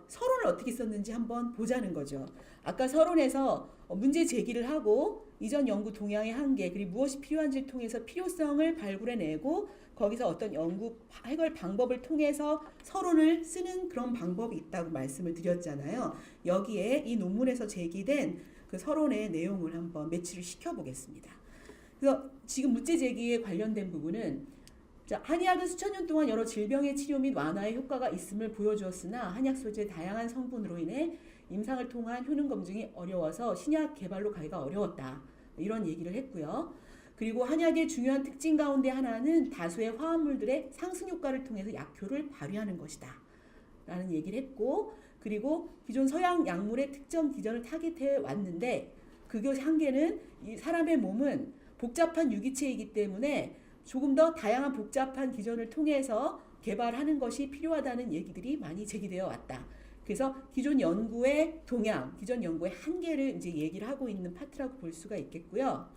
서론을 어떻게 썼는지 한번 보자는 거죠. 아까 서론에서 문제 제기를 하고 이전 연구 동향의 한계 그리고 무엇이 필요한지를 통해서 필요성을 발굴해내고 거기서 어떤 연구 해결 방법을 통해서 서론을 쓰는 그런 방법이 있다고 말씀을 드렸잖아요. 여기에 이 논문에서 제기된 그 서론의 내용을 한번 매치를 시켜보겠습니다. 그래서 지금 문제 제기에 관련된 부분은 한의학은 수천 년 동안 여러 질병의 치료 및 완화에 효과가 있음을 보여주었으나 한약 소재의 다양한 성분으로 인해 임상을 통한 효능 검증이 어려워서 신약 개발로 가기가 어려웠다. 이런 얘기를 했고요. 그리고 한약의 중요한 특징 가운데 하나는 다수의 화합물들의 상승 효과를 통해서 약효를 발휘하는 것이다. 라는 얘기를 했고 그리고 기존 서양 약물의 특정 기전을 타겟해 왔는데 그것의 한계는 이 사람의 몸은 복잡한 유기체이기 때문에 조금 더 다양한 복잡한 기전을 통해서 개발하는 것이 필요하다는 얘기들이 많이 제기되어 왔다. 그래서 기존 연구의 동향, 기존 연구의 한계를 이제 얘기를 하고 있는 파트라고 볼 수가 있겠고요.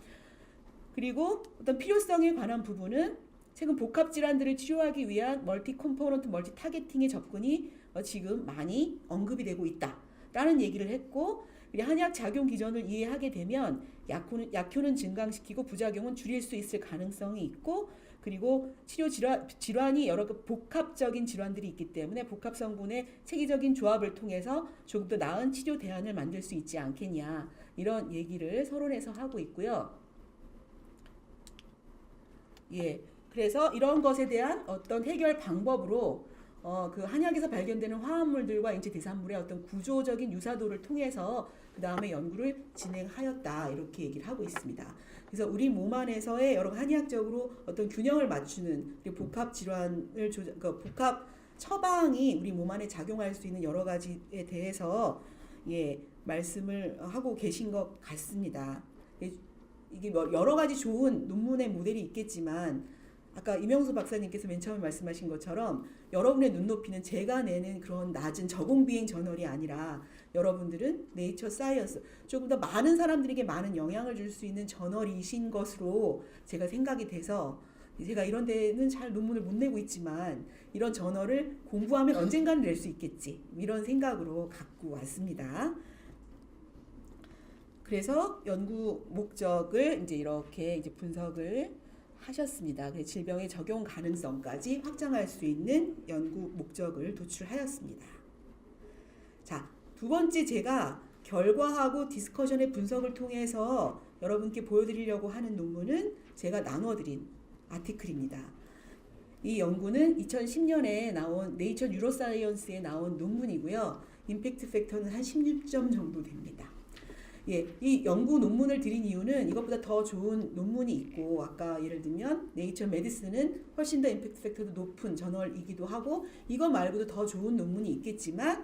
그리고 어떤 필요성에 관한 부분은 최근 복합 질환들을 치료하기 위한 멀티 컴포넌트, 멀티 타겟팅의 접근이 지금 많이 언급이 되고 있다라는 얘기를 했고 우리 한약 작용 기전을 이해하게 되면 약효는 증강시키고 부작용은 줄일 수 있을 가능성이 있고, 그리고 치료 질환이 여러 복합적인 질환들이 있기 때문에 복합 성분의 체계적인 조합을 통해서 조금 더 나은 치료 대안을 만들 수 있지 않겠냐, 이런 얘기를 서론에서 하고 있고요. 예, 그래서 이런 것에 대한 어떤 해결 방법으로 그 한약에서 발견되는 화합물들과 인체 대산물의 어떤 구조적인 유사도를 통해서 그 다음에 연구를 진행하였다, 이렇게 얘기를 하고 있습니다. 그래서 우리 몸 안에서의 여러 한의학적으로 어떤 균형을 맞추는 복합 질환을 복합 처방이 우리 몸 안에 작용할 수 있는 여러 가지에 대해서 말씀을 하고 계신 것 같습니다. 이게 뭐 여러 가지 좋은 논문의 모델이 있겠지만 아까 이명수 박사님께서 맨 처음에 말씀하신 것처럼 여러분의 눈높이는 제가 내는 그런 낮은 저공비행 저널이 아니라 여러분들은 네이처 사이언스, 조금 더 많은 사람들에게 많은 영향을 줄 수 있는 저널이신 것으로 제가 생각이 돼서, 제가 이런 데는 잘 논문을 못 내고 있지만 이런 저널을 공부하면 언젠가는 낼 수 있겠지, 이런 생각으로 갖고 왔습니다. 그래서 연구 목적을 이제 이렇게 이제 분석을 하셨습니다. 질병의 적용 가능성까지 확장할 수 있는 연구 목적을 도출하였습니다. 자, 두 번째 제가 결과하고 디스커션의 분석을 통해서 여러분께 보여드리려고 하는 논문은 제가 나눠드린 아티클입니다. 이 연구는 2010년에 나온 네이처 뉴로사이언스에 나온 논문이고요. 임팩트 팩터는 한 16점 정도 됩니다. 이 연구 논문을 드린 이유는 이것보다 더 좋은 논문이 있고, 아까 예를 들면 네이처 메디슨은 훨씬 더 임팩트 팩터도 높은 저널이기도 하고, 이거 말고도 더 좋은 논문이 있겠지만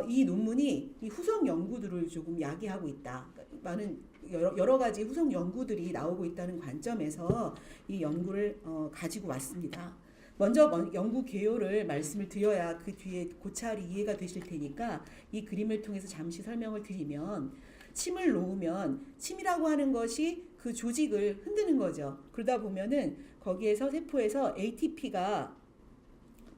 이 논문이 이 후속 연구들을 조금 야기하고 있다. 많은 여러 가지 후속 연구들이 나오고 있다는 관점에서 이 연구를 가지고 왔습니다. 먼저 연구 개요를 말씀을 드려야 그 뒤에 고찰이 이해가 되실 테니까 이 그림을 통해서 잠시 설명을 드리면, 침을 놓으면 침이라고 하는 것이 그 조직을 흔드는 거죠. 그러다 보면은 거기에서 세포에서 ATP가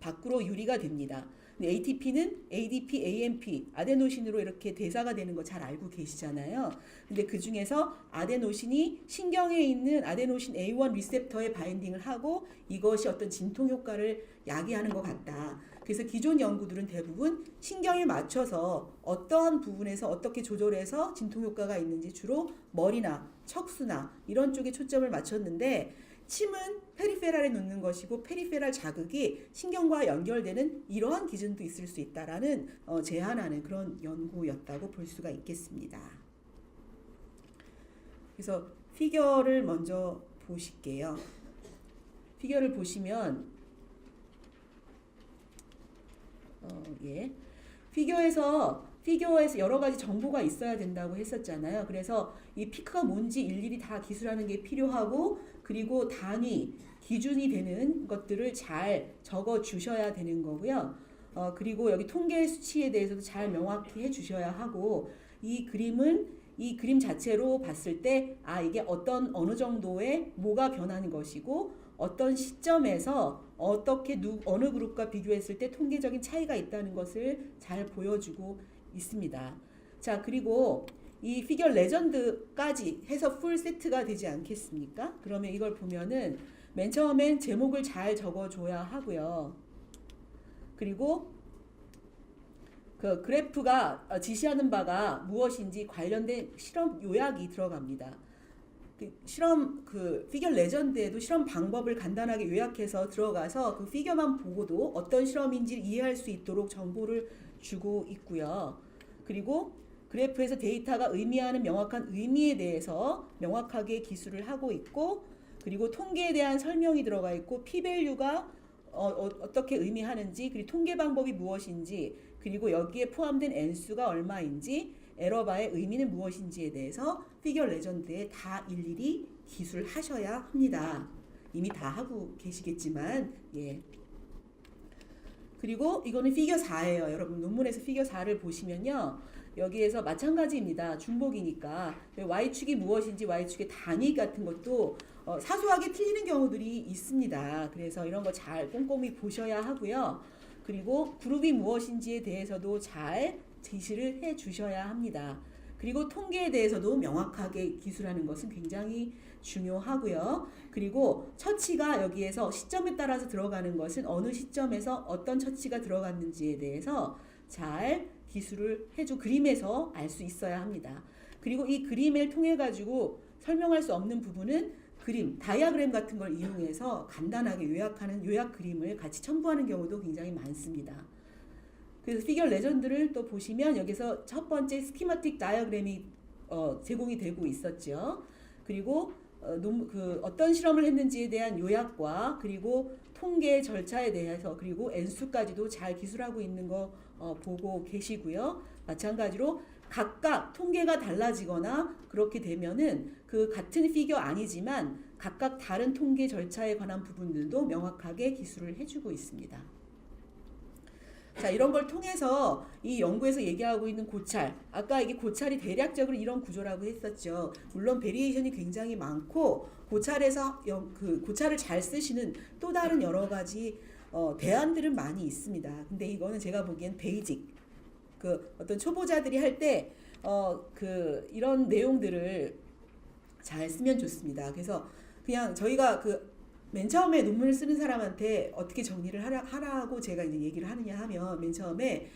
밖으로 유리가 됩니다. 근데 ATP는 ADP, AMP, 아데노신으로 이렇게 대사가 되는 거 잘 알고 계시잖아요. 근데 그 중에서 아데노신이 신경에 있는 아데노신 A1 리셉터에 바인딩을 하고 이것이 어떤 진통 효과를 야기하는 것 같다. 그래서 기존 연구들은 대부분 신경에 맞춰서 어떠한 부분에서 어떻게 조절해서 진통 효과가 있는지 주로 머리나 척수나 이런 쪽에 초점을 맞췄는데, 침은 페리페랄에 놓는 것이고 페리페랄 자극이 신경과 연결되는 이러한 기준도 있을 수 있다라는 제안하는 그런 연구였다고 볼 수가 있겠습니다. 그래서 피겨를 먼저 보실게요. 피겨를 보시면 피겨에서 여러 가지 정보가 있어야 된다고 했었잖아요. 그래서 이 피크가 뭔지 일일이 다 기술하는 게 필요하고, 그리고 단위, 기준이 되는 것들을 잘 적어 주셔야 되는 거고요. 그리고 여기 통계 수치에 대해서도 잘 명확히 해 주셔야 하고, 이 그림 자체로 봤을 때 이게 어느 정도의 뭐가 변하는 것이고 어떤 시점에서 어떻게 어느 그룹과 비교했을 때 통계적인 차이가 있다는 것을 잘 보여주고 있습니다. 자, 그리고 이 피겨 레전드까지 해서 풀 세트가 되지 않겠습니까? 그러면 이걸 보면은 맨 처음엔 제목을 잘 적어줘야 하고요. 그리고 그 그래프가 지시하는 바가 무엇인지 관련된 실험 요약이 들어갑니다. 그 피겨 레전드에도 실험 방법을 간단하게 요약해서 들어가서 그 피겨만 보고도 어떤 실험인지 이해할 수 있도록 정보를 주고 있고요. 그리고 그래프에서 데이터가 의미하는 명확한 의미에 대해서 명확하게 기술을 하고 있고, 그리고 통계에 대한 설명이 들어가 있고, p-value가 어떻게 의미하는지, 그리고 통계 방법이 무엇인지, 그리고 여기에 포함된 n수가 얼마인지, 에러바의 의미는 무엇인지에 대해서 피겨 레전드에 다 일일이 기술하셔야 합니다. 이미 다 하고 계시겠지만, 그리고 이거는 피겨 4예요. 여러분 논문에서 피겨 4를 보시면요. 여기에서 마찬가지입니다. 중복이니까 y축이 무엇인지 y축의 단위 같은 것도 사소하게 틀리는 경우들이 있습니다. 그래서 이런 거 잘 꼼꼼히 보셔야 하고요. 그리고 그룹이 무엇인지에 대해서도 잘 제시를 해 주셔야 합니다. 그리고 통계에 대해서도 명확하게 기술하는 것은 굉장히 중요하고요. 그리고 처치가 여기에서 시점에 따라서 들어가는 것은 어느 시점에서 어떤 처치가 들어갔는지에 대해서 잘 기술을 해주고 그림에서 알 수 있어야 합니다. 그리고 이 그림을 통해 가지고 설명할 수 없는 부분은 그림, 다이아그램 같은 걸 이용해서 간단하게 요약하는 요약 그림을 같이 첨부하는 경우도 굉장히 많습니다. 그래서 피겨 레전드를 또 보시면 여기서 첫 번째 스키마틱 다이어그램이 제공이 되고 있었죠. 그리고 어떤 실험을 했는지에 대한 요약과 그리고 통계 절차에 대해서 그리고 N수까지도 잘 기술하고 있는 거 보고 계시고요. 마찬가지로 각각 통계가 달라지거나 그렇게 되면은 그 같은 피겨 아니지만 각각 다른 통계 절차에 관한 부분들도 명확하게 기술을 해주고 있습니다. 자, 이런 걸 통해서 이 연구에서 얘기하고 있는 고찰, 아까 이게 고찰이 대략적으로 이런 구조라고 했었죠. 물론 베리에이션이 굉장히 많고 고찰에서 고찰을 잘 쓰시는 또 다른 여러 가지 대안들은 많이 있습니다. 근데 이거는 제가 보기엔 베이직, 어떤 초보자들이 할 때 이런 내용들을 잘 쓰면 좋습니다. 그래서 그냥 저희가 맨 처음에 논문을 쓰는 사람한테 어떻게 정리를 하라고 제가 이제 얘기를 하느냐 하면 맨 처음에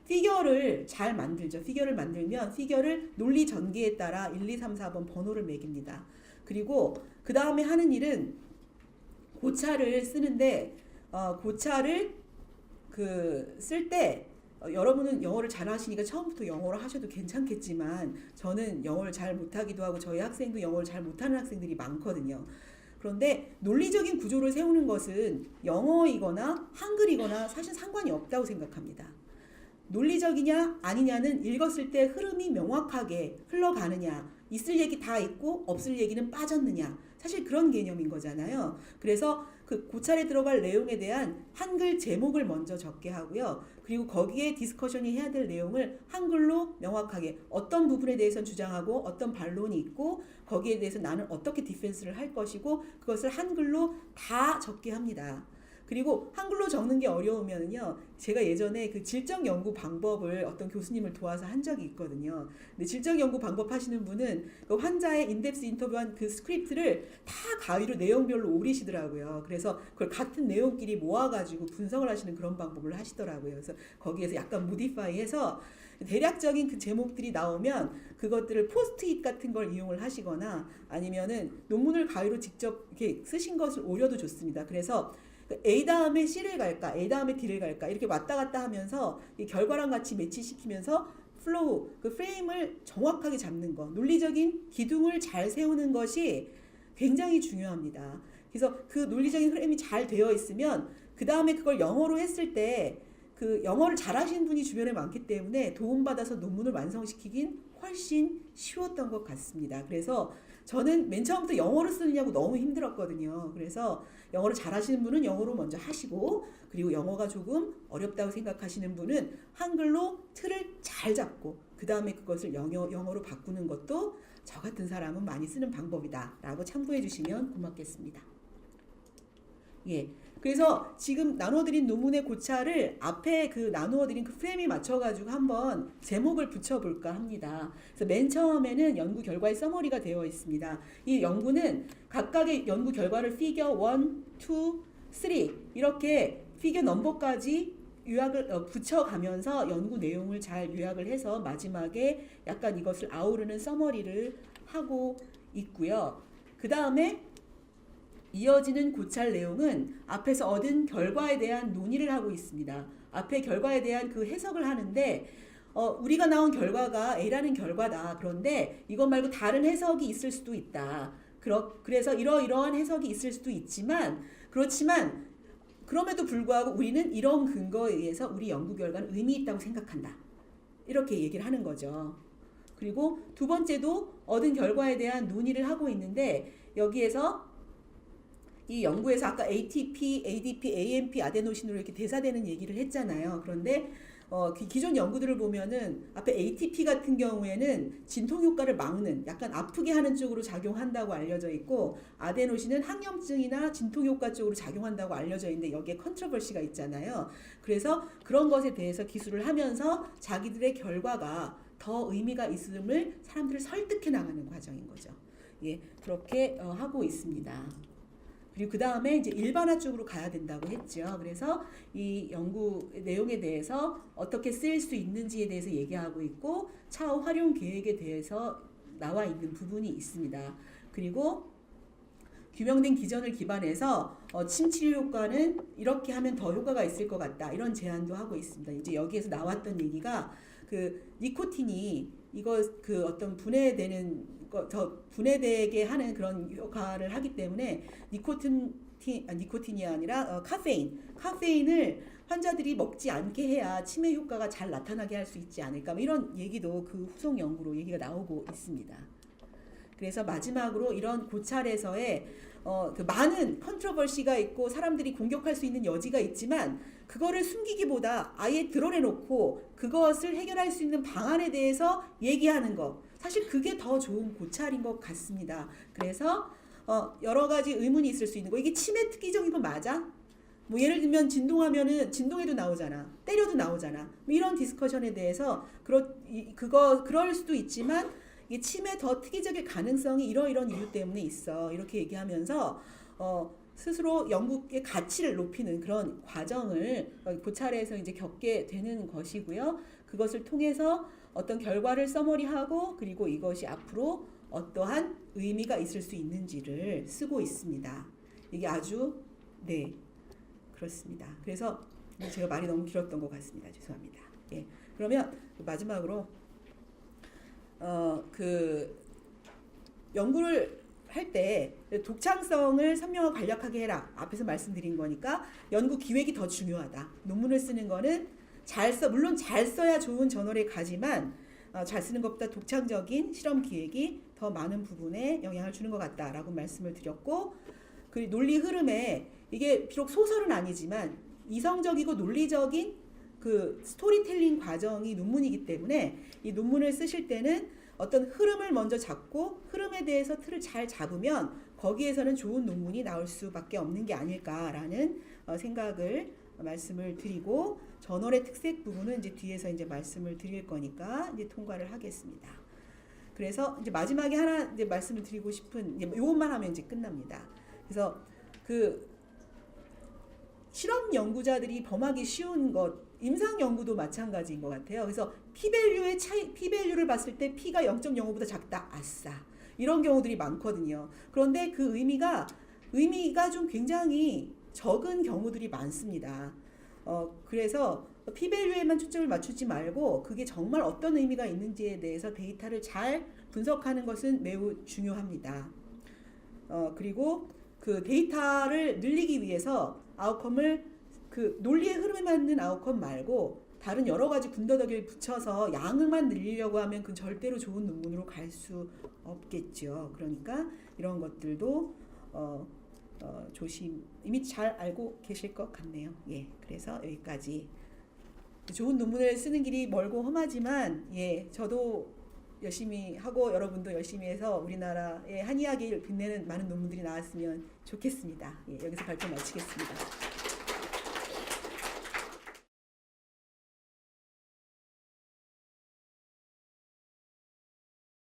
피겨를 잘 만들죠. 피겨를 만들면 피겨를 논리 전개에 따라 1, 2, 3, 4번 번호를 매깁니다. 그리고 그 다음에 하는 일은 고찰을 쓰는데 고찰을 쓸 때 여러분은 영어를 잘 하시니까 처음부터 영어로 하셔도 괜찮겠지만 저는 영어를 잘 못하기도 하고 저희 학생도 영어를 잘 못하는 학생들이 많거든요. 그런데 논리적인 구조를 세우는 것은 영어이거나 한글이거나 사실 상관이 없다고 생각합니다. 논리적이냐 아니냐는 읽었을 때 흐름이 명확하게 흘러가느냐, 있을 얘기 다 있고 없을 얘기는 빠졌느냐, 사실 그런 개념인 거잖아요. 그래서 그 고찰에 들어갈 내용에 대한 한글 제목을 먼저 적게 하고요. 그리고 거기에 디스커션이 해야 될 내용을 한글로 명확하게 어떤 부분에 대해서는 주장하고 어떤 반론이 있고 거기에 대해서 나는 어떻게 디펜스를 할 것이고 그것을 한글로 다 적게 합니다. 그리고 한글로 적는 게 어려우면요, 제가 예전에 그 질적 연구 방법을 어떤 교수님을 도와서 한 적이 있거든요. 근데 질적 연구 방법 하시는 분은 그 환자의 인덱스 인터뷰한 그 스크립트를 다 가위로 내용별로 오리시더라고요. 그래서 그걸 같은 내용끼리 모아가지고 분석을 하시는 그런 방법을 하시더라고요. 그래서 거기에서 약간 모디파이해서 대략적인 그 제목들이 나오면 그것들을 포스트잇 같은 걸 이용을 하시거나 아니면은 논문을 가위로 직접 이렇게 쓰신 것을 오려도 좋습니다. 그래서 A 다음에 C를 갈까, A 다음에 D를 갈까 이렇게 왔다 갔다 하면서 이 결과랑 같이 매치시키면서 플로우, 그 프레임을 정확하게 잡는 거, 논리적인 기둥을 잘 세우는 것이 굉장히 중요합니다. 그래서 그 논리적인 프레임이 잘 되어 있으면 그 다음에 그걸 영어로 했을 때 그 영어를 잘하시는 분이 주변에 많기 때문에 도움받아서 논문을 완성시키긴 훨씬 쉬웠던 것 같습니다. 그래서 저는 맨 처음부터 영어로 쓰느냐고 너무 힘들었거든요. 그래서 영어를 잘하시는 분은 영어로 먼저 하시고 그리고 영어가 조금 어렵다고 생각하시는 분은 한글로 틀을 잘 잡고 그 다음에 그것을 영어로 바꾸는 것도 저 같은 사람은 많이 쓰는 방법이다 라고 참고해 주시면 고맙겠습니다. 예. 그래서 지금 나눠드린 논문의 고찰을 앞에 나누어드린 그 프레임에 맞춰가지고 한번 제목을 붙여볼까 합니다. 그래서 맨 처음에는 연구 결과의 서머리가 되어 있습니다. 이 연구는 각각의 연구 결과를 피겨 1, 2, 3 이렇게 피겨 넘버까지 요약을 붙여가면서 연구 내용을 잘 요약을 해서 마지막에 약간 이것을 아우르는 서머리를 하고 있고요. 그 다음에 이어지는 고찰 내용은 앞에서 얻은 결과에 대한 논의를 하고 있습니다. 앞에 결과에 대한 그 해석을 하는데 우리가 나온 결과가 A라는 결과다. 그런데 이것 말고 다른 해석이 있을 수도 있다. 그래서 이러이러한 해석이 있을 수도 있지만 그렇지만 그럼에도 불구하고 우리는 이런 근거에 의해서 우리 연구 결과는 의미 있다고 생각한다. 이렇게 얘기를 하는 거죠. 그리고 두 번째도 얻은 결과에 대한 논의를 하고 있는데 여기에서 이 연구에서 아까 ATP, ADP, AMP, 아데노신으로 이렇게 대사되는 얘기를 했잖아요. 그런데 기존 연구들을 보면은 앞에 ATP 같은 경우에는 진통 효과를 막는 약간 아프게 하는 쪽으로 작용한다고 알려져 있고 아데노신은 항염증이나 진통 효과 쪽으로 작용한다고 알려져 있는데 여기에 컨트로버시가 있잖아요. 그래서 그런 것에 대해서 기술을 하면서 자기들의 결과가 더 의미가 있음을 사람들을 설득해 나가는 과정인 거죠. 예, 그렇게 하고 있습니다. 그리고 그 다음에 이제 일반화 쪽으로 가야 된다고 했죠. 그래서 이 연구 내용에 대해서 어떻게 쓰일 수 있는지에 대해서 얘기하고 있고 차후 활용 계획에 대해서 나와 있는 부분이 있습니다. 그리고 규명된 기전을 기반해서 침 치료 효과는 이렇게 하면 더 효과가 있을 것 같다. 이런 제안도 하고 있습니다. 이제 여기에서 나왔던 얘기가 그 니코틴이 이거 그 어떤 분해되는 더 분해되게 하는 그런 효과를 하기 때문에 니코틴이 아니라 카페인을 환자들이 먹지 않게 해야 치매 효과가 잘 나타나게 할 수 있지 않을까. 뭐 이런 얘기도 그 후속 연구로 얘기가 나오고 있습니다. 그래서 마지막으로 이런 고찰에서의 그 많은 컨트로버시가 있고 사람들이 공격할 수 있는 여지가 있지만 그거를 숨기기보다 아예 드러내놓고 그것을 해결할 수 있는 방안에 대해서 얘기하는 것, 사실 그게 더 좋은 고찰인 것 같습니다. 그래서 여러 가지 의문이 있을 수 있는 거, 이게 치매 특기적인 거 맞아? 뭐 예를 들면 진동하면은 진동에도 나오잖아, 때려도 나오잖아. 뭐 이런 디스커션에 대해서 그럴 수도 있지만 이 치매 더 특이적일 가능성이 이러이런 이유 때문에 있어. 이렇게 얘기하면서 스스로 연구의 가치를 높이는 그런 과정을 고찰에서 이제 겪게 되는 것이고요. 그것을 통해서 어떤 결과를 서머리하고 그리고 이것이 앞으로 어떠한 의미가 있을 수 있는지를 쓰고 있습니다. 이게 아주 그렇습니다. 그래서 제가 말이 너무 길었던 것 같습니다. 죄송합니다. 예. 그러면 마지막으로 그 연구를 할 때 독창성을 선명하고 간략하게 해라. 앞에서 말씀드린 거니까 연구 기획이 더 중요하다. 논문을 쓰는 거는 물론 잘 써야 좋은 저널에 가지만 잘 쓰는 것보다 독창적인 실험 기획이 더 많은 부분에 영향을 주는 것 같다라고 말씀을 드렸고, 그 논리 흐름에 이게 비록 소설은 아니지만 이성적이고 논리적인 그 스토리텔링 과정이 논문이기 때문에 이 논문을 쓰실 때는 어떤 흐름을 먼저 잡고 흐름에 대해서 틀을 잘 잡으면 거기에서는 좋은 논문이 나올 수밖에 없는 게 아닐까라는 생각을 말씀을 드리고, 저널의 특색 부분은 이제 뒤에서 이제 말씀을 드릴 거니까 이제 통과를 하겠습니다. 그래서 이제 마지막에 하나 이제 말씀을 드리고 싶은 이것만 하면 이제 끝납니다. 그래서 그 실험 연구자들이 범하기 쉬운 것, 임상 연구도 마찬가지인 것 같아요. 그래서 P밸류를 봤을 때 P가 0.05보다 작다. 아싸. 이런 경우들이 많거든요. 그런데 그 의미가 좀 굉장히 적은 경우들이 많습니다. 그래서 P밸류에만 초점을 맞추지 말고 그게 정말 어떤 의미가 있는지에 대해서 데이터를 잘 분석하는 것은 매우 중요합니다. 그리고 그 데이터를 늘리기 위해서 아웃컴을 그 논리의 흐름에 맞는 아웃컴 말고 다른 여러 가지 군더더기를 붙여서 양만 늘리려고 하면 그 절대로 좋은 논문으로 갈 수 없겠죠. 그러니까 이런 것들도 이미 잘 알고 계실 것 같네요. 예, 그래서 여기까지. 좋은 논문을 쓰는 길이 멀고 험하지만 저도 열심히 하고 여러분도 열심히 해서 우리나라의 한의학을 빛내는 많은 논문들이 나왔으면 좋겠습니다. 여기서 발표 마치겠습니다.